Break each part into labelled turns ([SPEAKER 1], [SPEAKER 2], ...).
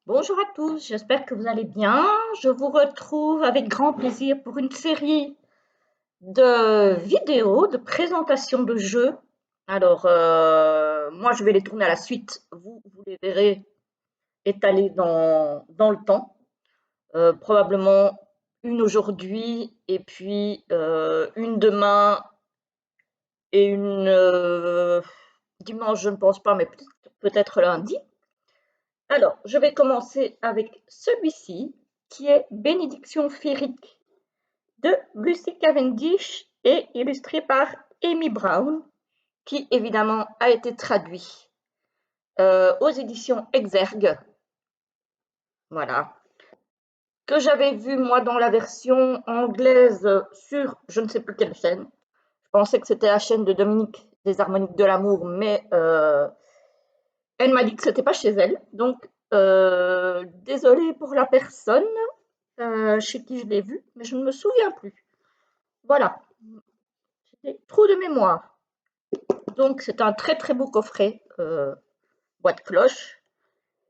[SPEAKER 1] Bonjour à tous, j'espère que vous allez bien. Je vous retrouve avec grand plaisir pour une série de vidéos de présentation de jeux. Alors, moi, je vais les tourner à la suite. Vous les verrez étalés dans le temps. Probablement une aujourd'hui et puis une demain et une dimanche, je ne pense pas, mais peut-être lundi. Alors, je vais commencer avec celui-ci, qui est Bénédiction féerique de Lucy Cavendish et illustré par Amy Brown, qui évidemment a été traduit aux éditions Exergue. Voilà. Que j'avais vu moi dans la version anglaise sur je ne sais plus quelle chaîne. Je pensais que c'était la chaîne de Dominique des Harmoniques de l'amour, mais elle m'a dit que c'était pas chez elle. Donc, désolée pour la personne chez qui je l'ai vu, mais je ne me souviens plus. Voilà, j'ai trop de mémoire. Donc, c'est un très très beau coffret boîte cloche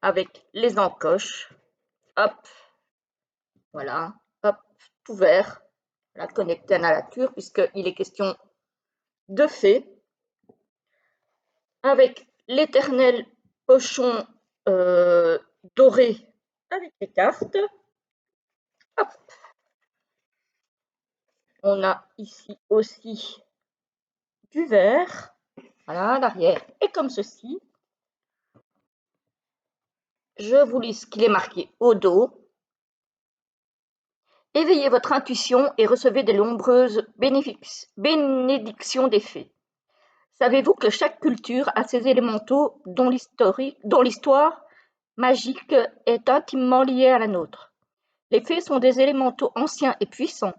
[SPEAKER 1] avec les encoches. Hop, voilà, hop, tout vert, la connecté à la nature, puisqu'il est question de fées, avec l'éternel pochon doré avec les cartes. Hop, on a ici aussi du vert. Voilà, l'arrière est comme ceci. Je vous lis ce qu'il est marqué au dos. Éveillez votre intuition et recevez de nombreuses bénédictions des fées. Savez-vous que chaque culture a ses élémentaux dont l'histoire magique est intimement liée à la nôtre? Les fées sont des élémentaux anciens et puissants,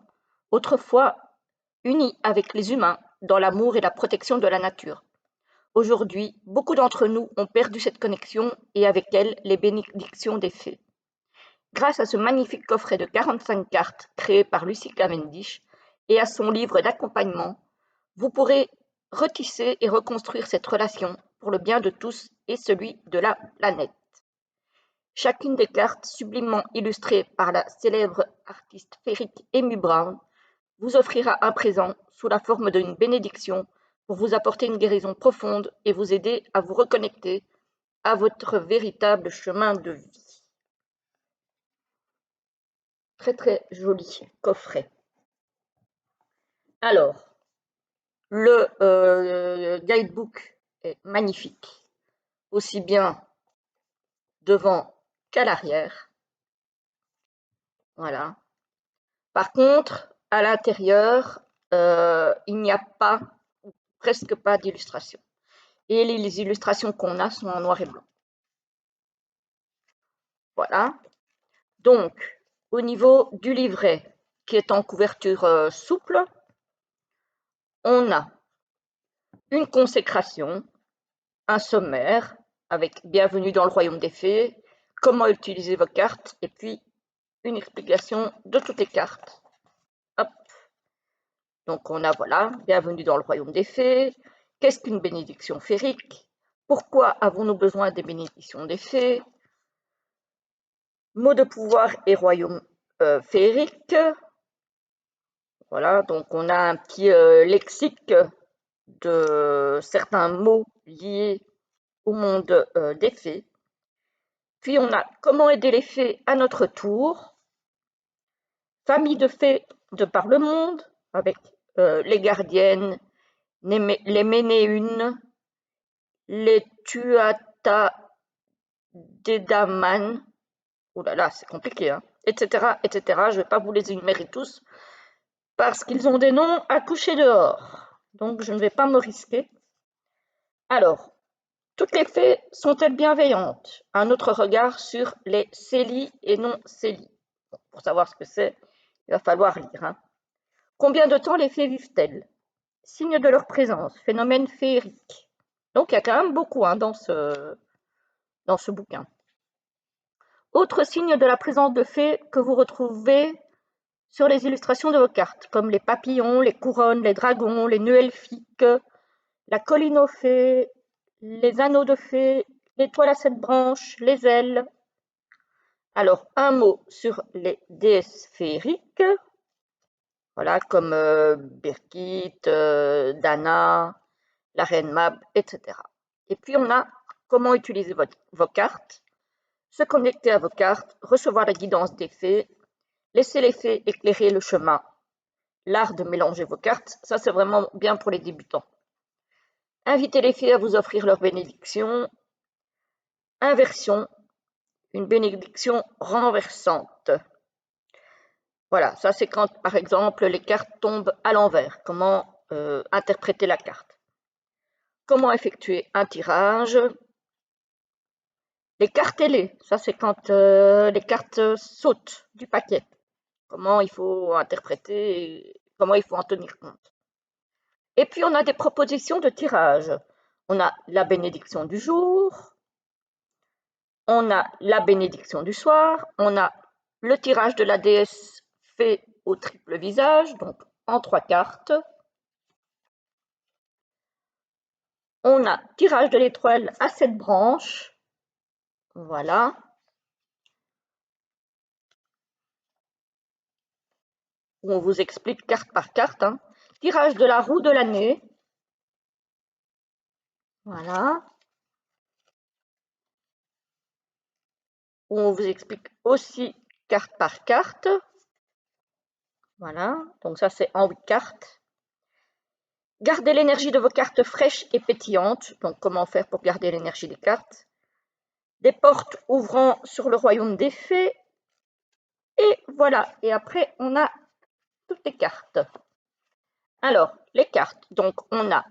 [SPEAKER 1] autrefois unis avec les humains dans l'amour et la protection de la nature. Aujourd'hui, beaucoup d'entre nous ont perdu cette connexion et avec elle les bénédictions des fées. Grâce à ce magnifique coffret de 45 cartes créé par Lucy Cavendish et à son livre d'accompagnement, vous pourrez retisser et reconstruire cette relation pour le bien de tous et celui de la planète. Chacune des cartes sublimement illustrées par la célèbre artiste féerique Amy Brown vous offrira un présent sous la forme d'une bénédiction pour vous apporter une guérison profonde et vous aider à vous reconnecter à votre véritable chemin de vie. Très très joli coffret. Alors, le guidebook est magnifique, aussi bien devant qu'à l'arrière. Voilà. Par contre, à l'intérieur, il n'y a pas, ou presque pas d'illustration. Et les illustrations qu'on a sont en noir et blanc. Voilà. Donc, au niveau du livret, qui est en couverture souple, on a une consécration, un sommaire avec Bienvenue dans le royaume des fées, comment utiliser vos cartes, et puis une explication de toutes les cartes. Hop. Donc on a, voilà, Bienvenue dans le royaume des fées, qu'est-ce qu'une bénédiction féerique, pourquoi avons-nous besoin des bénédictions des fées, mots de pouvoir et royaume féerique. Voilà, donc on a un petit lexique de certains mots liés au monde des fées. Puis on a comment aider les fées à notre tour, famille de fées de par le monde, avec les gardiennes, les Ménéunes, les Tuatha-Dédaman, oh là là, c'est compliqué, hein, etc., etc. Je ne vais pas vous les énumérer tous, parce qu'ils ont des noms à coucher dehors. Donc je ne vais pas me risquer. Alors, toutes les fées sont-elles bienveillantes? Un autre regard sur les Célie et non Célie. Bon, pour savoir ce que c'est, il va falloir lire. Hein. Combien de temps les fées vivent-elles? Signe de leur présence, phénomène féerique. Donc il y a quand même beaucoup hein, dans ce bouquin. Autre signe de la présence de fées que vous retrouvez sur les illustrations de vos cartes, comme les papillons, les couronnes, les dragons, les nœuds elfiques, la colline aux fées, les anneaux de fées, l'étoile à 7 branches, les ailes. Alors, un mot sur les déesses féeriques, voilà, comme Birgit, Dana, la reine Mab, etc. Et puis, on a comment utiliser vos cartes, se connecter à vos cartes, recevoir la guidance des fées, laisser les fées éclairer le chemin, l'art de mélanger vos cartes, ça c'est vraiment bien pour les débutants. Inviter les fées à vous offrir leur bénédiction, inversion, une bénédiction renversante. Voilà, ça c'est quand par exemple les cartes tombent à l'envers, comment interpréter la carte. Comment effectuer un tirage. Les cartes ailées, ça c'est quand les cartes sautent du paquet. Comment il faut interpréter, comment il faut en tenir compte. Et puis on a des propositions de tirage. On a la bénédiction du jour, on a la bénédiction du soir, on a le tirage de la déesse fait au triple visage, donc en 3 cartes. On a tirage de l'étoile à 7 branches, voilà. Où on vous explique carte par carte. Hein. Tirage de la roue de l'année, voilà. Où on vous explique aussi carte par carte. Voilà, donc ça c'est en 8 cartes. Gardez l'énergie de vos cartes fraîches et pétillantes. Donc comment faire pour garder l'énergie des cartes. Des portes ouvrant sur le royaume des fées. Et voilà, et après on a toutes les cartes. Alors, les cartes, donc on a,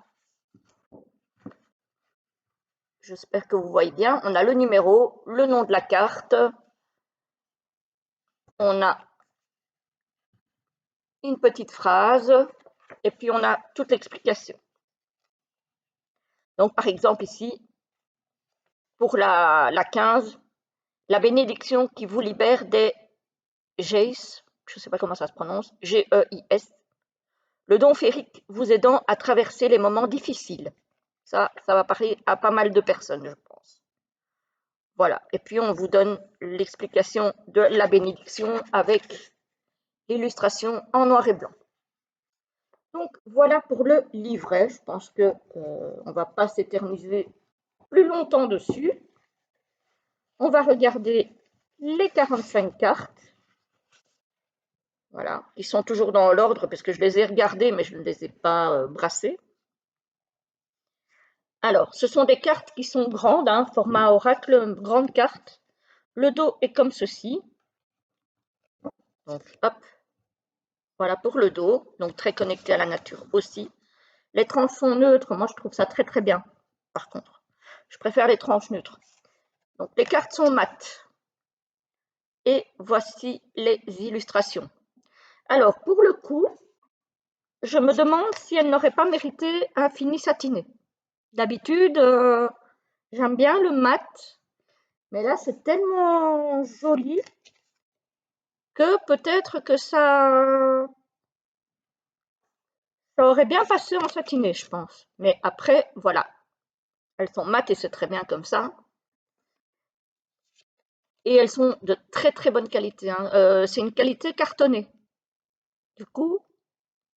[SPEAKER 1] j'espère que vous voyez bien, on a le numéro, le nom de la carte, on a une petite phrase, et puis on a toute l'explication. Donc par exemple ici, pour la 15, la bénédiction qui vous libère des Geis, je ne sais pas comment ça se prononce, G-E-I-S, le don féerique vous aidant à traverser les moments difficiles. Ça va parler à pas mal de personnes, je pense. Voilà, et puis on vous donne l'explication de la bénédiction avec l'illustration en noir et blanc. Donc voilà pour le livret, je pense qu'on ne va pas s'éterniser plus longtemps dessus. On va regarder les 45 cartes. Voilà, ils sont toujours dans l'ordre parce que je les ai regardés, mais je ne les ai pas brassés. Alors, ce sont des cartes qui sont grandes, hein, format oracle, grande carte. Le dos est comme ceci. Donc, hop, voilà pour le dos, donc très connecté à la nature aussi. Les tranches sont neutres, moi je trouve ça très très bien, par contre. Je préfère les tranches neutres. Donc, les cartes sont mates. Et voici les illustrations. Alors, pour le coup, je me demande si elle n'aurait pas mérité un fini satiné. D'habitude, j'aime bien le mat, mais là, c'est tellement joli que peut-être que ça aurait bien passé en satiné, je pense. Mais après, voilà, elles sont mates et c'est très bien comme ça. Et elles sont de très très bonne qualité. Hein. C'est une qualité cartonnée. Du coup,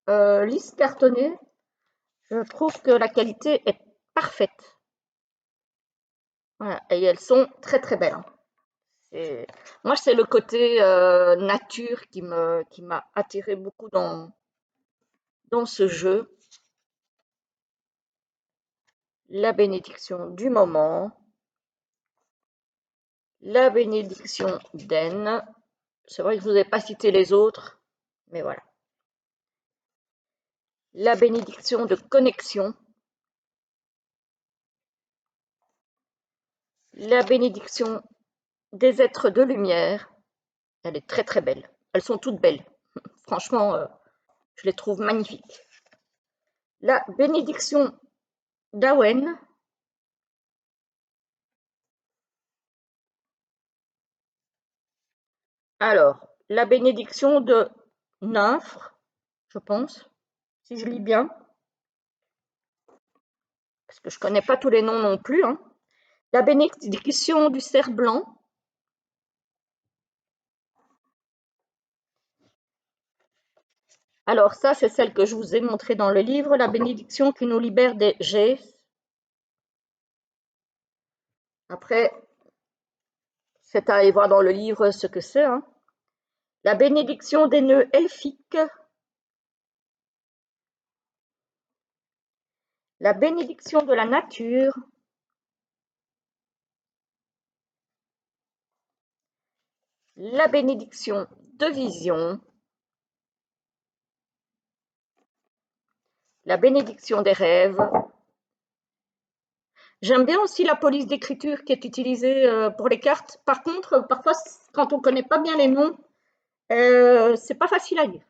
[SPEAKER 1] lisse cartonnée, je trouve que la qualité est parfaite. Voilà. Et elles sont très très belles. Hein. Moi, c'est le côté nature qui m'a attiré beaucoup dans ce jeu. La bénédiction du moment, la bénédiction d'Aine. C'est vrai que je ne vous ai pas cité les autres, mais voilà. La bénédiction de connexion, la bénédiction des êtres de lumière. Elle est très très belle. Elles sont toutes belles. Franchement, je les trouve magnifiques. La bénédiction d'Awen. Alors, la bénédiction de Nymphre, je pense, si je lis bien, parce que je ne connais pas tous les noms non plus. Hein. La bénédiction du cerf blanc, Alors ça, c'est celle que je vous ai montrée dans le livre, la bénédiction qui nous libère des G. Après, c'est à aller voir dans le livre ce que c'est. Hein. La bénédiction des nœuds elfiques. La bénédiction de la nature. La bénédiction de vision. La bénédiction des rêves. J'aime bien aussi la police d'écriture qui est utilisée pour les cartes. Par contre, parfois, quand on ne connaît pas bien les noms, c'est pas facile à lire.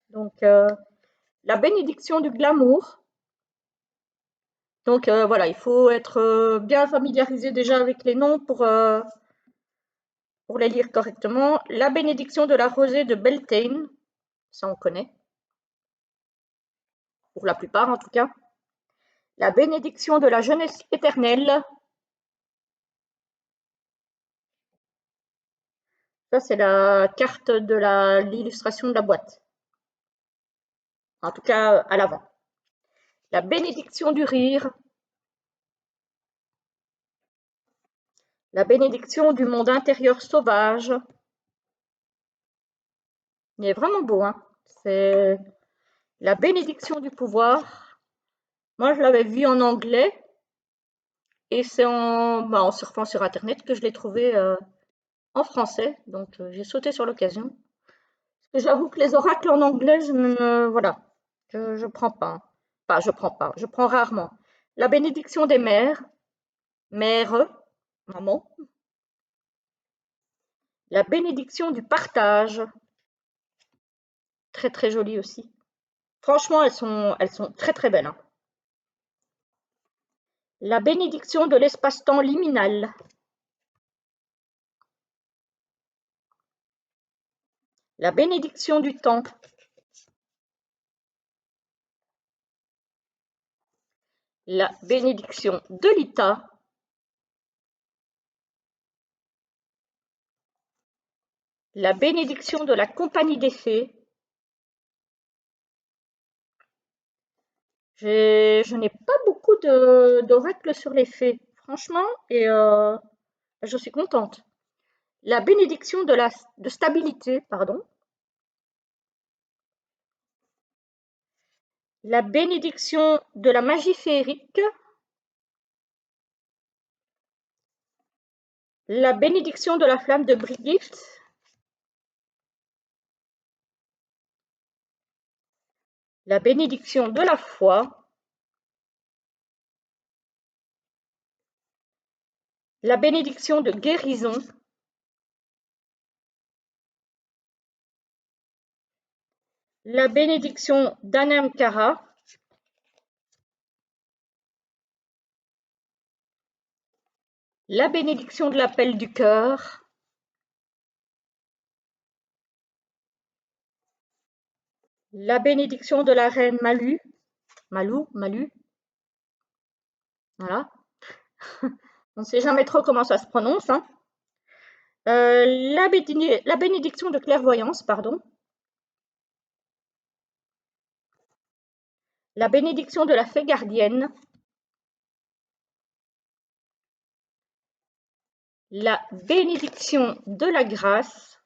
[SPEAKER 1] Donc, la bénédiction du glamour. Donc, voilà, il faut être bien familiarisé déjà avec les noms pour les lire correctement. La bénédiction de la rosée de Beltane. Ça, on connaît. Pour la plupart, en tout cas. La bénédiction de la jeunesse éternelle. Ça, c'est la carte de l'illustration de la boîte. En tout cas, à l'avant. La bénédiction du rire. La bénédiction du monde intérieur sauvage. Il est vraiment beau, hein. C'est la bénédiction du pouvoir. Moi, je l'avais vu en anglais. Et c'est en surfant sur Internet que je l'ai trouvé en français. Donc, j'ai sauté sur l'occasion. J'avoue que les oracles en anglais, voilà, je prends pas. Enfin, je prends pas. Je prends rarement. La bénédiction des mères. Mère, maman. La bénédiction du partage. Très, très jolie aussi. Franchement, elles sont très, très belles. Hein. La bénédiction de l'espace-temps liminal. La bénédiction du temps. La bénédiction de l'Ita. La bénédiction de la compagnie des fées. Je n'ai pas beaucoup d'oracles sur les fées, franchement, et je suis contente. La bénédiction de stabilité, pardon. La bénédiction de la magie féerique. La bénédiction de la flamme de Brigitte. La bénédiction de la foi. La bénédiction de guérison. La bénédiction d'Anamkara. La bénédiction de l'appel du cœur. La bénédiction de la reine Malu. Malu. Voilà. On ne sait jamais trop comment ça se prononce. Hein. La bénédiction de clairvoyance, pardon. La bénédiction de la fée gardienne. La bénédiction de la grâce.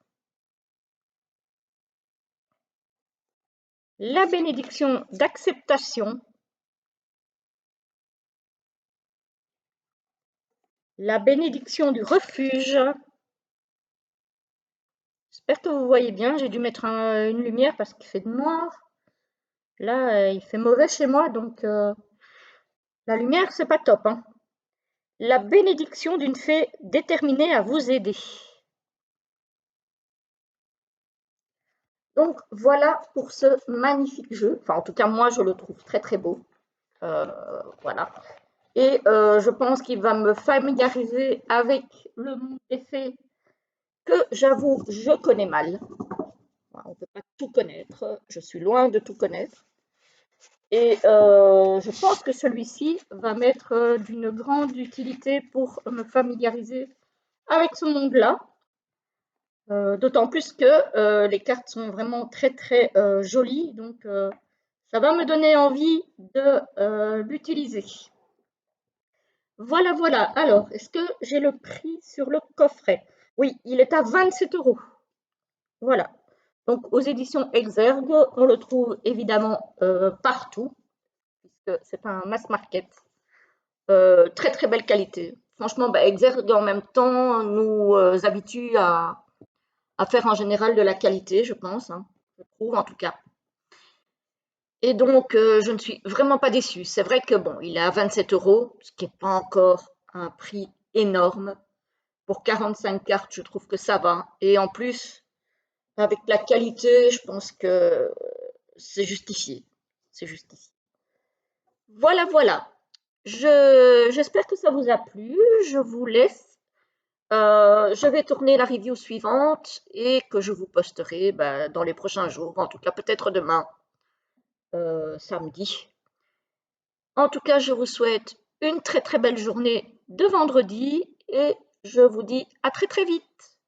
[SPEAKER 1] La bénédiction d'acceptation. La bénédiction du refuge. J'espère que vous voyez bien, j'ai dû mettre une lumière parce qu'il fait noir. Là, il fait mauvais chez moi, donc la lumière, c'est pas top. Hein. La bénédiction d'une fée déterminée à vous aider. Donc voilà pour ce magnifique jeu. Enfin, en tout cas, moi, je le trouve très très beau. Voilà. Et je pense qu'il va me familiariser avec le monde des fées que j'avoue, je connais mal. On ne peut pas tout connaître. Je suis loin de tout connaître. Et je pense que celui-ci va m'être d'une grande utilité pour me familiariser avec ce monde-là. D'autant plus que les cartes sont vraiment très très jolies, donc ça va me donner envie de l'utiliser. Voilà, voilà. Alors, est-ce que j'ai le prix sur le coffret? Oui, il est à 27 euros. Voilà. Donc, aux éditions Exergue, on le trouve évidemment partout, puisque c'est un mass market. Très très belle qualité. Franchement, bah, Exergue en même temps nous habitue à faire en général de la qualité, je pense, hein, je trouve en tout cas. Et donc, je ne suis vraiment pas déçue. C'est vrai que bon, il est à 27 euros, ce qui n'est pas encore un prix énorme. Pour 45 cartes, je trouve que ça va. Et en plus, avec la qualité, je pense que c'est justifié. C'est justifié. Voilà, voilà. J'espère que ça vous a plu. Je vous laisse. Je vais tourner la review suivante et que je vous posterai bah, dans les prochains jours, en tout cas peut-être demain, samedi. En tout cas, je vous souhaite une très très belle journée de vendredi et je vous dis à très très vite.